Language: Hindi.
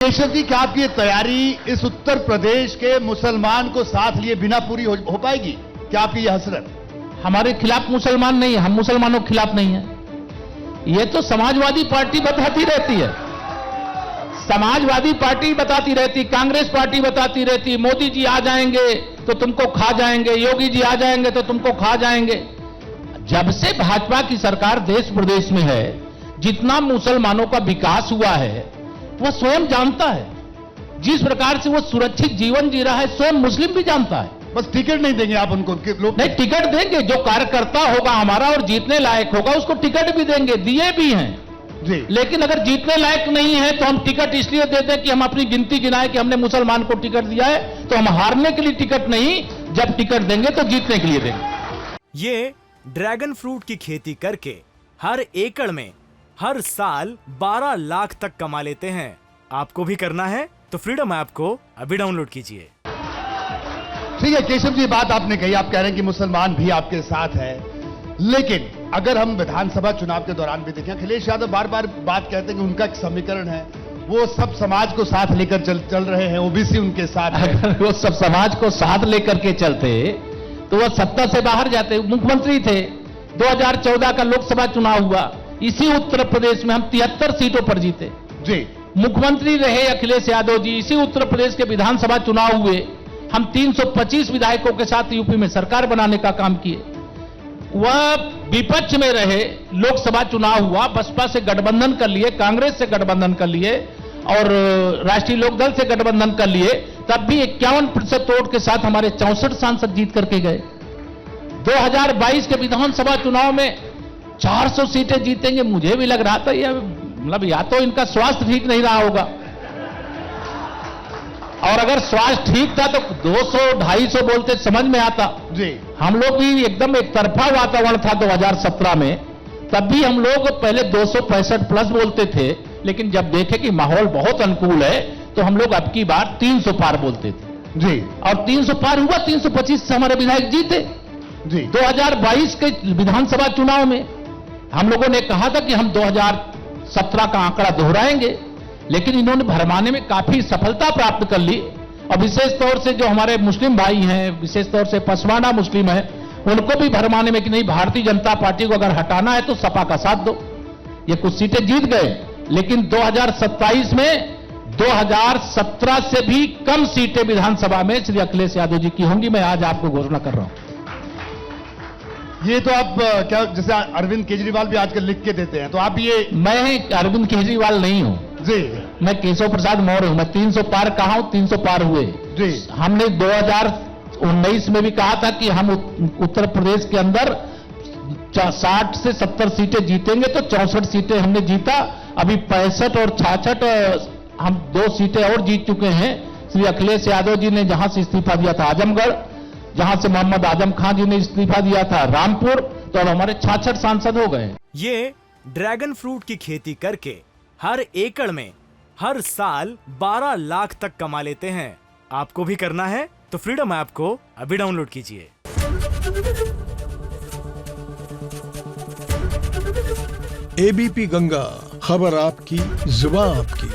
केशव जी, क्या आपकी ये तैयारी इस उत्तर प्रदेश के मुसलमान को साथ लिए बिना पूरी हो पाएगी? क्या आपकी ये हसरत? हमारे खिलाफ मुसलमान नहीं है, हम मुसलमानों के खिलाफ नहीं है। ये तो समाजवादी पार्टी बताती रहती है, समाजवादी पार्टी बताती रहती, कांग्रेस पार्टी बताती रहती, मोदी जी आ जाएंगे तो तुमको खा जाएंगे, योगी जी आ जाएंगे तो तुमको खा जाएंगे। जब से भाजपा की सरकार देश प्रदेश में है, जितना मुसलमानों का विकास हुआ है वह स्वयं जानता है। जिस प्रकार से वो सुरक्षित जीवन जी रहा है स्वयं मुस्लिम भी जानता है। बस टिकट नहीं देंगे आप उनको? लोग नहीं, टिकट देंगे। जो कार्यकर्ता होगा हमारा और जीतने लायक होगा उसको टिकट भी देंगे, दिए भी हैं जी। लेकिन अगर जीतने लायक नहीं है तो हम टिकट इसलिए देते हैं कि हम अपनी गिनती गिनाए कि हमने मुसलमान को टिकट दिया है, तो हम हारने के लिए टिकट नहीं, जब टिकट देंगे तो जीतने के लिए देंगे। ये ड्रैगन फ्रूट की खेती करके हर एकड़ में हर साल 12 लाख तक कमा लेते हैं। आपको भी करना है तो फ्रीडम ऐप को अभी डाउनलोड कीजिए। ठीक है केशव जी, बात आपने कही, आप कह रहे हैं कि मुसलमान भी आपके साथ है, लेकिन अगर हम विधानसभा चुनाव के दौरान भी देखें, अखिलेश यादव बार बार बात कहते हैं कि उनका एक समीकरण है, वो सब समाज को साथ लेकर चल रहे हैं, ओबीसी उनके साथ है। अगर वो सब समाज को साथ लेकर के चलते तो वह सत्ता से बाहर जाते। मुख्यमंत्री थे, 2014 का लोकसभा चुनाव हुआ, इसी उत्तर प्रदेश में हम 73 सीटों पर जीते जी। मुख्यमंत्री रहे अखिलेश यादव जी, इसी उत्तर प्रदेश के विधानसभा चुनाव हुए, हम 325 विधायकों के साथ यूपी में सरकार बनाने का काम किए। वह विपक्ष में रहे, लोकसभा चुनाव हुआ, बसपा से गठबंधन कर लिए, कांग्रेस से गठबंधन कर लिए और राष्ट्रीय लोकदल से गठबंधन कर लिए, तब भी 51% वोट के साथ हमारे 64 सांसद जीत करके गए। 2022 के विधानसभा चुनाव में 400 सीटें जीतेंगे, मुझे भी लग रहा था ये मतलब या तो इनका स्वास्थ्य ठीक नहीं रहा होगा, और अगर स्वास्थ्य ठीक था तो 200-250 बोलते समझ में आता जी। हम लोग भी एकदम एक तरफा वातावरण था 2017 में, तब भी हम लोग पहले 265 प्लस बोलते थे, लेकिन जब देखे कि माहौल बहुत अनुकूल है तो हम लोग अब की बार 300 पार बोलते थे जी। और 300 पार हुआ, 325 से हमारे विधायक जीते जी। 2022 के विधानसभा चुनाव में हम लोगों ने कहा था कि हम 2017 का आंकड़ा दोहराएंगे, लेकिन इन्होंने भरमाने में काफी सफलता प्राप्त कर ली। और विशेष तौर से जो हमारे मुस्लिम भाई हैं, विशेष तौर से पसवाना मुस्लिम है, उनको भी भरमाने में कि नहीं, भारतीय जनता पार्टी को अगर हटाना है तो सपा का साथ दो। ये कुछ सीटें जीत गए, लेकिन 2027 में 2017 से भी कम सीटें विधानसभा में श्री अखिलेश यादव जी की होंगी। मैं आज आपको घोषणा कर रहा हूं। ये तो आप क्या, जैसे अरविंद केजरीवाल भी आजकल लिख के देते हैं, तो आप ये? मैं अरविंद केजरीवाल नहीं हूं जी, मैं केशव प्रसाद मौर्य हूं। मैं 300 पार कहा हूं, 300 पार हुए जी। हमने 2019 में भी कहा था कि हम उत्तर प्रदेश के अंदर 60 से 70 सीटें जीतेंगे, तो 64 सीटें हमने जीता। अभी 65 और 66 हम 2 सीटें और जीत चुके हैं। श्री अखिलेश यादव जी ने जहां से इस्तीफा दिया था आजमगढ़, जहां से मोहम्मद आजम खान जी ने इस्तीफा दिया था रामपुर, तो अब हमारे 66 सांसद हो गए। ये ड्रैगन फ्रूट की खेती करके हर एकड़ में हर साल 12 लाख तक कमा लेते हैं। आपको भी करना है तो फ्रीडम ऐप को अभी डाउनलोड कीजिए। एबीपी गंगा, खबर आपकी, जुबान आपकी।